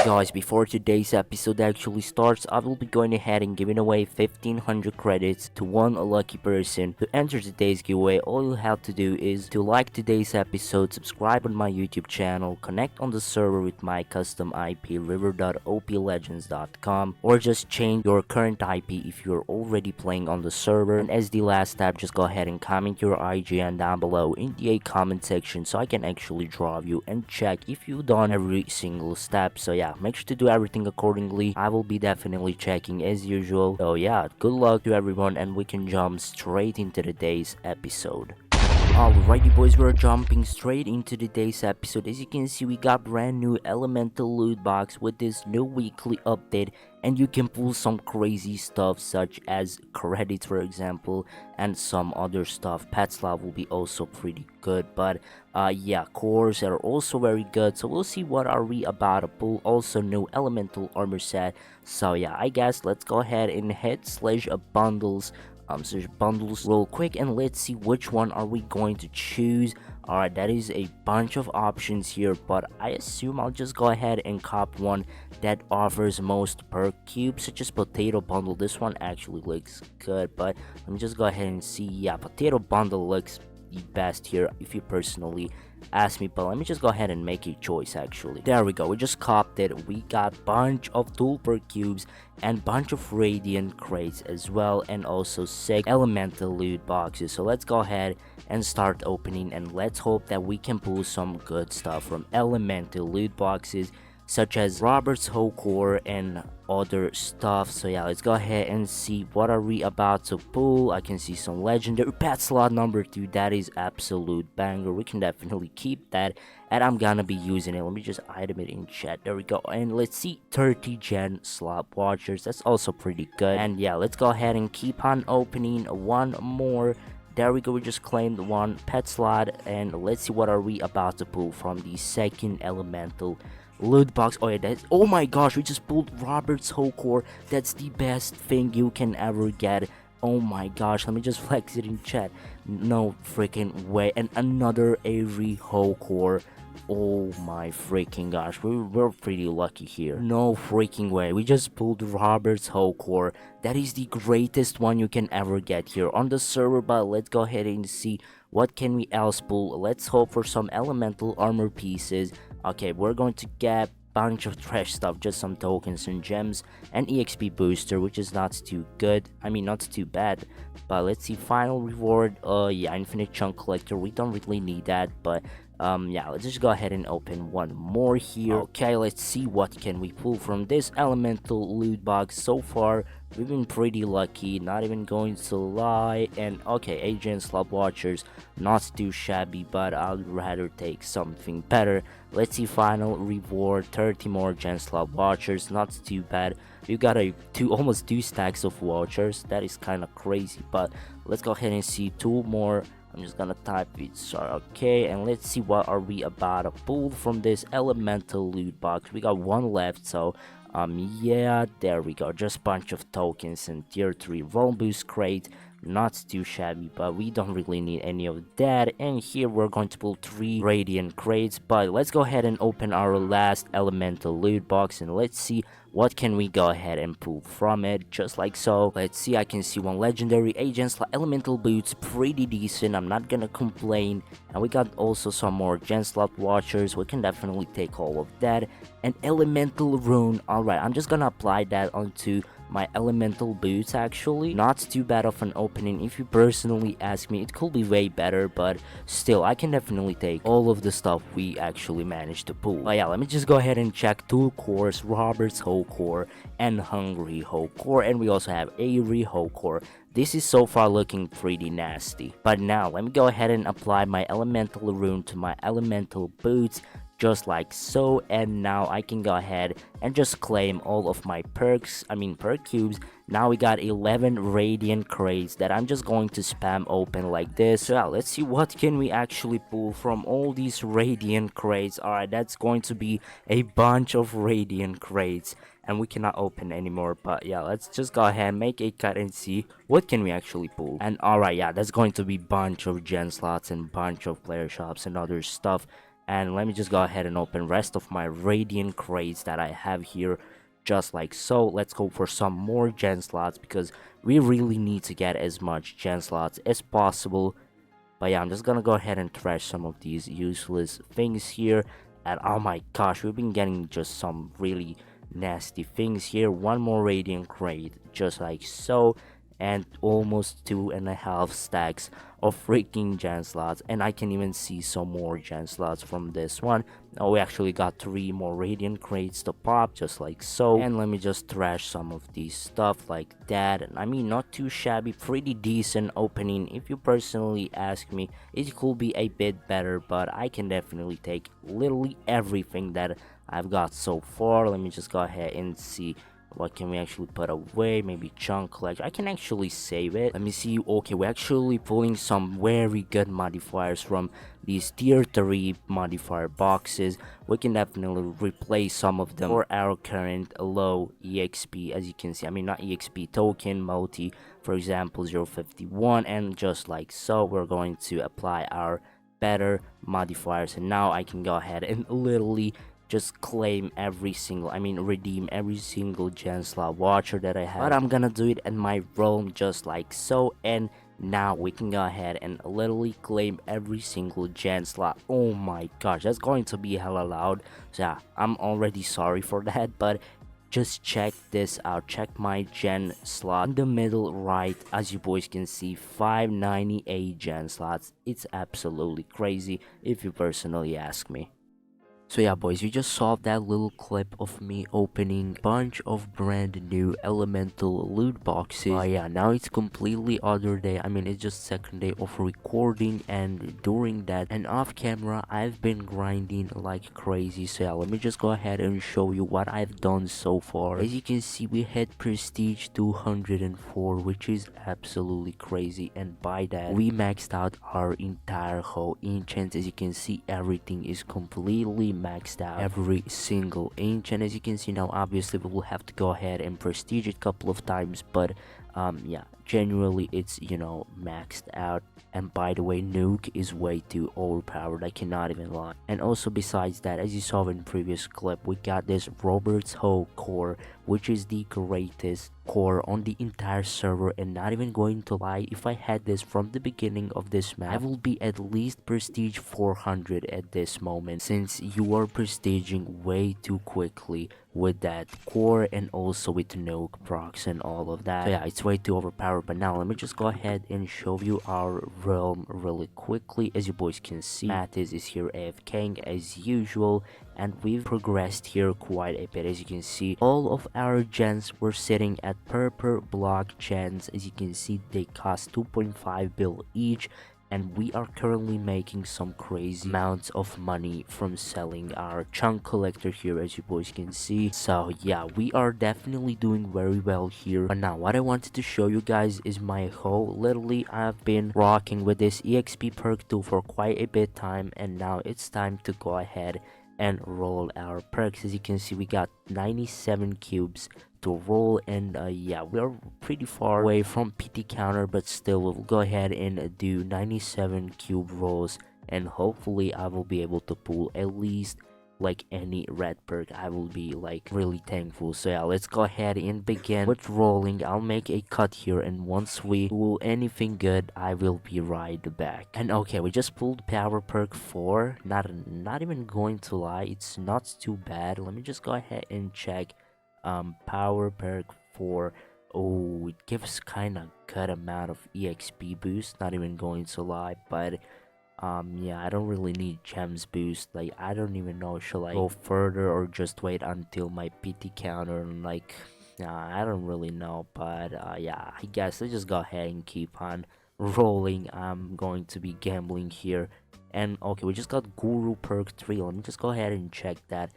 Guys, before today's episode actually starts, I will be going ahead and giving away 1500 credits to one lucky person. To enter today's giveaway, all you have to do is to like today's episode, subscribe on my YouTube channel, connect on the server with my custom IP river.oplegends.com, or just change your current IP if you're already playing on the server. And as the last step, just go ahead and comment your IGN down below in the comment section so I can actually draw you and check if you've done every single step. So yeah, make sure to do everything accordingly. I will be definitely checking as usual. So yeah, good luck to everyone and we can jump straight into today's episode. Alrighty boys, we're jumping straight into today's episode. As you can see, we got brand new elemental loot box with this new weekly update, and you can pull some crazy stuff such as credits, for example, and some other stuff. Pet slot will be also pretty good, but yeah, cores are also very good. So we'll see what are we about to pull. Also new elemental armor set. So yeah, I guess let's go ahead and hit slash bundles. Search bundles real quick and let's see which one are we going to choose. Alright, that is a bunch of options here, but I assume I'll just go ahead and cop one that offers most perk cubes, such as potato bundle. This one actually looks good, but let me just go ahead and see. Yeah, potato bundle looks the best here if you personally ask me, but let me just go ahead and make a choice. Actually, there we go, we just copped it. We got bunch of tool perk cubes and bunch of radiant crates as well, and also 6 elemental loot boxes. So let's go ahead and start opening, and let's hope that we can pull some good stuff from elemental loot boxes, such as Robert's whole core and other stuff. So yeah, let's go ahead and see what are we about to pull. I can see some legendary pet slot number 2. That is absolute banger. We can definitely keep that, and I'm gonna be using it. Let me just item it in chat. There we go. And let's see 30 gen slot watchers. That's also pretty good. And yeah, let's go ahead and keep on opening one more. There we go, we just claimed one pet slot, and let's see what are we about to pull from the second elemental loot box. Oh yeah, that's, oh my gosh, we just pulled Robert's whole core. That's the best thing you can ever get. Oh my gosh, let me just flex it in chat. No freaking way. And another Avery whole core. Oh my freaking gosh, we're pretty lucky here. No freaking way, we just pulled Robert's whole core. That is the greatest one you can ever get here on the server. But let's go ahead and see what can we else pull. Let's hope for some elemental armor pieces. Okay, we're going to get bunch of trash stuff, just some tokens and gems, and exp booster, which is not too good. I mean, not too bad. But let's see, final reward. Yeah, infinite chunk collector. We don't really need that, but yeah, let's just go ahead and open one more here. Okay, let's see what can we pull from this elemental loot box. So far we've been pretty lucky, not even going to lie. And okay, agent slot watchers, not too shabby, but I'd rather take something better. Let's see, final reward, 30 more gen slot watchers. Not too bad. You got almost 2 stacks of watchers. That is kind of crazy, but let's go ahead and see 2 more. I'm just gonna type it. Sorry. Okay, and let's see what are we about to pull from this elemental loot box. We got one left, so yeah, there we go. Just bunch of tokens and tier 3 roll boost crate. Not too shabby, but we don't really need any of that. And here we're going to pull 3 radiant crates. But let's go ahead and open our last elemental loot box, and let's see what can we go ahead and pull from it. Just like so. Let's see, I can see one legendary agent slot elemental boots, pretty decent, I'm not gonna complain. And we got also some more gen slot watchers. We can definitely take all of that. An elemental rune. Alright, I'm just gonna apply that onto my elemental boots. Actually, not too bad of an opening if you personally ask me. It could be way better, but still, I can definitely take all of the stuff we actually managed to pull. But yeah, let me just go ahead and check 2 cores, Robert's whole core and Hungry whole core, and we also have Avery whole core. This is so far looking pretty nasty. But now let me go ahead and apply my elemental rune to my elemental boots, just like so. And now I can go ahead and just claim all of my perk cubes. Now we got 11 radiant crates that I'm just going to spam open like this. So yeah, let's see what can we actually pull from all these radiant crates. Alright, that's going to be a bunch of radiant crates, and we cannot open anymore. But yeah, let's just go ahead and make a cut and see what can we actually pull. And alright, yeah, that's going to be bunch of gen slots and bunch of player shops and other stuff. And let me just go ahead and open rest of my radiant crates that I have here, just like so. Let's go for some more gen slots because we really need to get as much gen slots as possible. But yeah, I'm just gonna go ahead and trash some of these useless things here. And oh my gosh, we've been getting just some really nasty things here. One more radiant crate, just like so. And almost 2.5 stacks of freaking gen slots. And I can even see some more gen slots from this one. Oh, we actually got 3 more radiant crates to pop, just like so. And let me just trash some of these stuff like that. And I mean, not too shabby, pretty decent opening. If you personally ask me, it could be a bit better, but I can definitely take literally everything that I've got so far. Let me just go ahead and see what can we actually put away. Maybe chunk collector. I can actually save it. Let me see. Okay, we're actually pulling some very good modifiers from these tier 3 modifier boxes. We can definitely replace some of them for our current low exp, as you can see. I mean, not exp, token multi, for example 051. And just like so, we're going to apply our better modifiers, and now I can go ahead and literally just claim every single, redeem every single gen slot watcher that I have. But I'm gonna do it in my realm, just like so. And now we can go ahead and literally claim every single gen slot. Oh my gosh, that's going to be hella loud. So yeah, I'm already sorry for that, but just check this out. Check my gen slot in the middle right. As you boys can see, 598 gen slots. It's absolutely crazy if you personally ask me. So yeah, boys, you just saw that little clip of me opening a bunch of brand new elemental loot boxes. Yeah, now it's completely other day. I mean, it's just second day of recording, and during that and off camera, I've been grinding like crazy. So yeah, let me just go ahead and show you what I've done so far. As you can see, we hit prestige 204, which is absolutely crazy, and by that, we maxed out our entire whole enchant. As you can see, everything is completely maxed out, every single inch. And as you can see now, obviously we will have to go ahead and prestige it a couple of times, but yeah, generally it's, you know, maxed out. And by the way, nuke is way too overpowered, I cannot even lie. And also besides that, as you saw in previous clip, we got this Robert's Hoe core, which is the greatest core on the entire server. And not even going to lie, if I had this from the beginning of this map, I will be at least prestige 400 at this moment, since you are prestiging way too quickly with that core and also with nuke procs and all of that. So yeah, it's way too overpowered. But now let me just go ahead and show you our realm really quickly. As you boys can see, Mattis is here AFKing as usual, and we've progressed here quite a bit. As you can see, all of our gens were sitting at per block gens. As you can see, they cost 2.5 bill each, and we are currently making some crazy amounts of money from selling our chunk collector here, as you boys can see. So yeah, we are definitely doing very well here. But now what I wanted to show you guys is my hoe. Literally, I've been rocking with this exp perk 2 for quite a bit time, and now it's time to go ahead and roll our perks. As you can see, we got 97 cubes to roll, and yeah, we're pretty far away from PT counter, but still we'll go ahead and do 97 cube rolls, and hopefully I will be able to pull at least like any red perk. I will be like really thankful. So yeah, let's go ahead and begin with rolling. I'll make a cut here, and once we pull anything good, I will be right back. And okay, we just pulled power perk 4. Not even going to lie, it's not too bad. Let me just go ahead and check power perk 4. Oh, it gives kind of good amount of exp boost, not even going to lie. But yeah, I don't really need gems boost. Like, I don't even know, should I go further or just wait until my PT counter? Like, I don't really know. But yeah, I guess let's just go ahead and keep on rolling. I'm going to be gambling here. And okay, we just got Guru perk 3. Let me just go ahead and check that.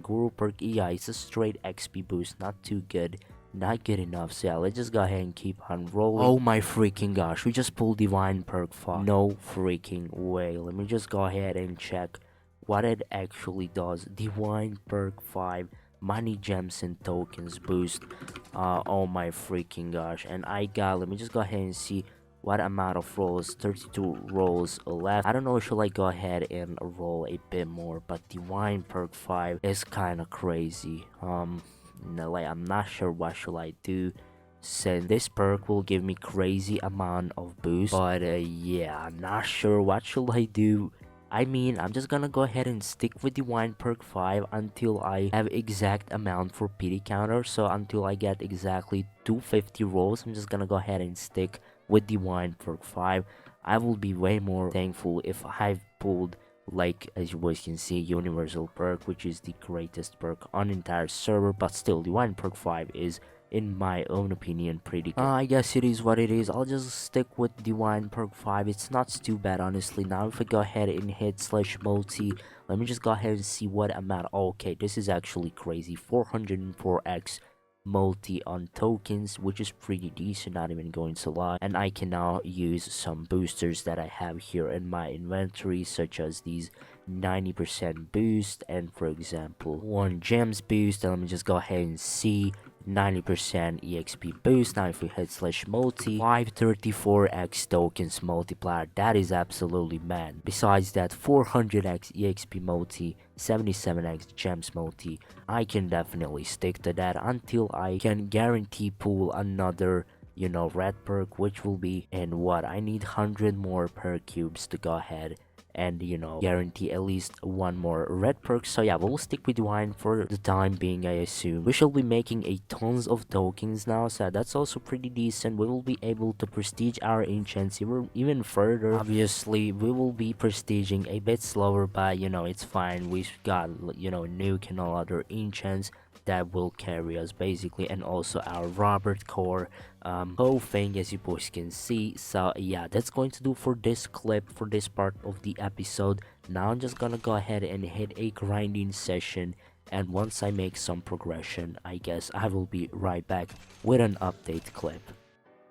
Guru perk, yeah, it's a straight XP boost, not too good, not good enough. So yeah, let's just go ahead and keep on rolling. Oh my freaking gosh, we just pulled divine perk 5. No freaking way. Let me just go ahead and check what it actually does. Divine perk 5, money, gems, and tokens boost. Oh my freaking gosh. And I got, let me just go ahead and see what amount of rolls. 32 rolls left. I don't know, should I go ahead and roll a bit more, but Divine Perk 5 is kind of crazy. No, like, I'm not sure what should I do, since this perk will give me crazy amount of boost. But yeah, I'm not sure what should I do. I mean, I'm just gonna go ahead and stick with Divine Perk 5 until I have exact amount for PD counter. So until I get exactly 250 rolls, I'm just gonna go ahead and stick with Divine Perk 5. I will be way more thankful if I've pulled, like, as you boys can see, Universal Perk, which is the greatest perk on the entire server. But still, Divine Perk 5 is, in my own opinion, pretty good. I guess it is what it is. I'll just stick with Divine Perk 5. It's not too bad, honestly. Now if I go ahead and hit slash multi, let me just go ahead and see what amount. Okay, this is actually crazy. 404x multi on tokens, which is pretty decent, not even going to lie. And I can now use some boosters that I have here in my inventory, such as these 90% boost and, for example, 1 gems boost. And let me just go ahead and see 90% exp boost. Now if we hit slash multi, 534x tokens multiplier. That is absolutely mad. Besides that, 400x exp multi, 77x gems multi. I can definitely stick to that until I can guarantee pull another, you know, red perk, which will be in what I need 100 more perk cubes to go ahead and, you know, guarantee at least 1 more red perk. So yeah, we'll stick with wine for the time being. I assume we shall be making a tons of tokens now, so that's also pretty decent. We will be able to prestige our enchants even further. Obviously we will be prestiging a bit slower, but you know, it's fine. We've got, you know, nuke and all other enchants that will carry us basically, and also our Robert core whole thing, as you boys can see. So yeah, that's going to do for this clip, for this part of the episode. Now I'm just gonna go ahead and hit a grinding session, and once I make some progression, I guess I will be right back with an update clip.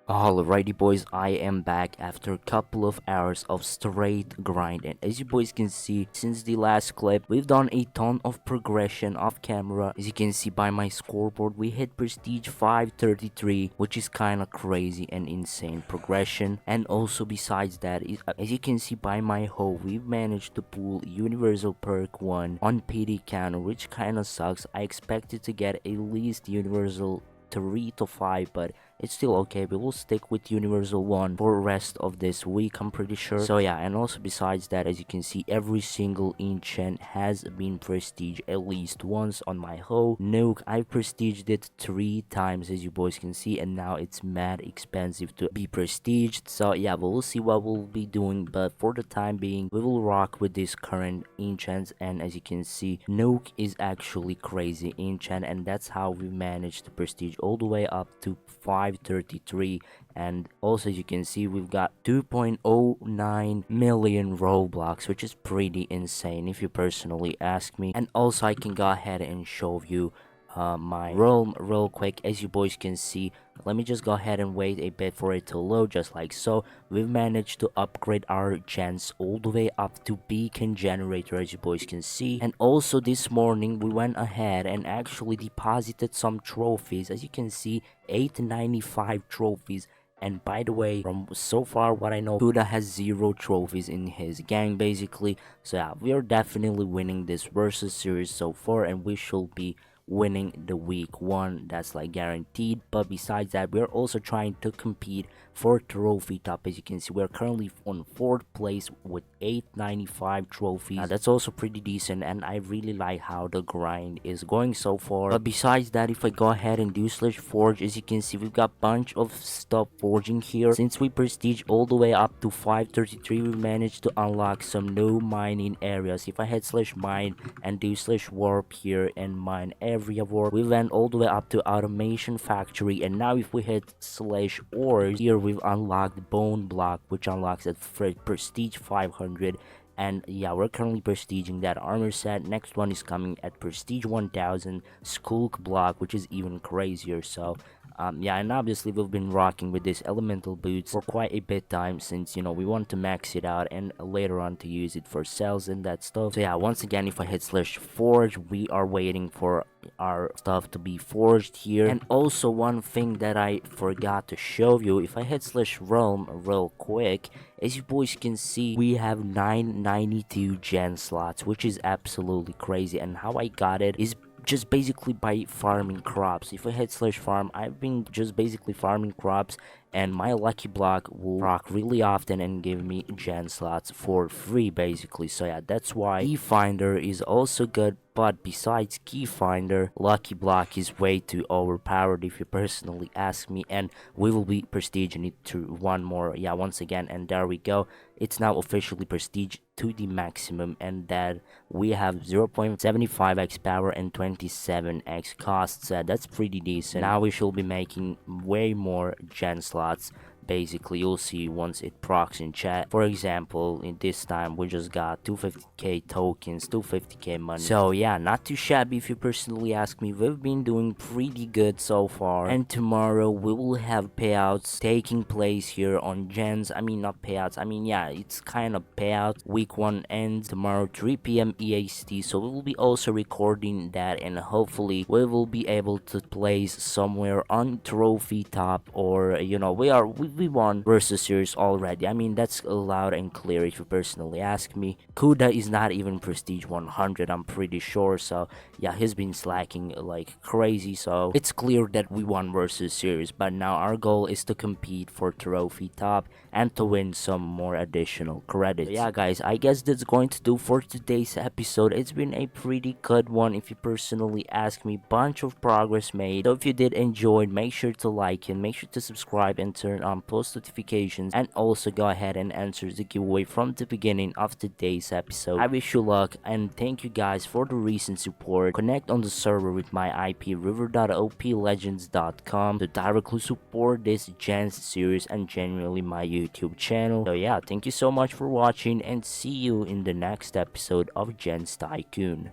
Alrighty boys, I am back after a couple of hours of straight grind, and as you boys can see, since the last clip, we've done a ton of progression off camera. As you can see by my scoreboard, we hit prestige 533, which is kinda crazy and insane progression. And also besides that, as you can see by my hoe, we've managed to pull Universal Perk 1 on PD counter, which kinda sucks. I expected to get at least Universal 3 to 5, but it's still okay. We will stick with Universal 1 for the rest of this week, I'm pretty sure. So yeah, and also besides that, as you can see, every single enchant has been prestige at least once on my hoe. Nuke, I prestiged it 3 times, as you boys can see, and now it's mad expensive to be prestiged. So yeah, we'll see what we'll be doing, but for the time being, we will rock with this current enchants. And as you can see, Nuke is actually crazy enchant, and that's how we managed to prestige all the way up to 533. And also, as you can see, we've got 2.09 million Roblox, which is pretty insane if you personally ask me. And also, I can go ahead and show you my roam real quick. As you boys can see, let me just go ahead and wait a bit for it to load, just like so. We've managed to upgrade our gens all the way up to beacon generator, as you boys can see. And also this morning we went ahead and actually deposited some trophies. As you can see, 895 trophies. And by the way, from so far what I know, Huda has 0 trophies in his gang basically. So yeah, we are definitely winning this versus series so far, and we should be winning the week 1, that's like guaranteed. But besides that, we're also trying to compete for trophy top. As you can see, we're currently on 4th place with 895 trophies. That's also pretty decent, and I really like how the grind is going so far. But besides that, if I go ahead and do slash forge, as you can see, we've got bunch of stuff forging here. Since we prestige all the way up to 533, we managed to unlock some new mining areas. If I hit slash mine and do slash warp here and mine area warp, we went all the way up to automation factory. And now if we hit slash ores, here we've unlocked bone block, which unlocks at prestige 500. And yeah, we're currently prestiging that armor set. Next one is coming at prestige 1000 skulk block, which is even crazier. So Yeah, and obviously we've been rocking with this elemental boots for quite a bit time, since we want to max it out and later on to use it for cells and that stuff. So yeah, once again, if I hit slash forge, we are waiting for our stuff to be forged here. And also one thing that I forgot to show you, if I hit slash realm real quick, as you boys can see, we have 992 gen slots, which is absolutely crazy. And how I got it is just basically by farming crops. If I hit slash farm, I've been just basically farming crops, and my lucky block will rock really often and give me gen slots for free basically. So yeah, that's why key finder is also good. But besides key finder, lucky block is way too overpowered if you personally ask me, and we will be prestiging it to one more, yeah, once again. And there we go, it's now officially prestige to the maximum, and that we have 0.75x power and 27x costs. That's pretty decent. Now we should be making way more gen slots. Basically, you'll see once it procs in chat. For example, in this time we just got 250k tokens, 250k money. So yeah, not too shabby if you personally ask me. We've been doing pretty good so far, and tomorrow we will have payouts taking place here on gens. I mean, not payouts, I mean, yeah, it's kind of payout. Week 1 ends tomorrow 3 p.m. EST, so we will be also recording that, and hopefully we will be able to place somewhere on trophy top, or we won versus series already. I mean, that's loud and clear if you personally ask me. Kuda is not even prestige 100, I'm pretty sure. So yeah, he's been slacking like crazy, so it's clear that we won versus series. But now our goal is to compete for trophy top and to win some more additional credits. So yeah guys, I guess that's going to do for today's episode. It's been a pretty good one if you personally ask me. Bunch of progress made. So if you did enjoy, make sure to like and make sure to subscribe and turn on post notifications, and also go ahead and answer the giveaway from the beginning of today's episode. I wish you luck, and thank you guys for the recent support. Connect on the server with my IP river.oplegends.com to directly support this gens series and genuinely my YouTube channel. So yeah, thank you so much for watching, and see you in the next episode of Gens Tycoon.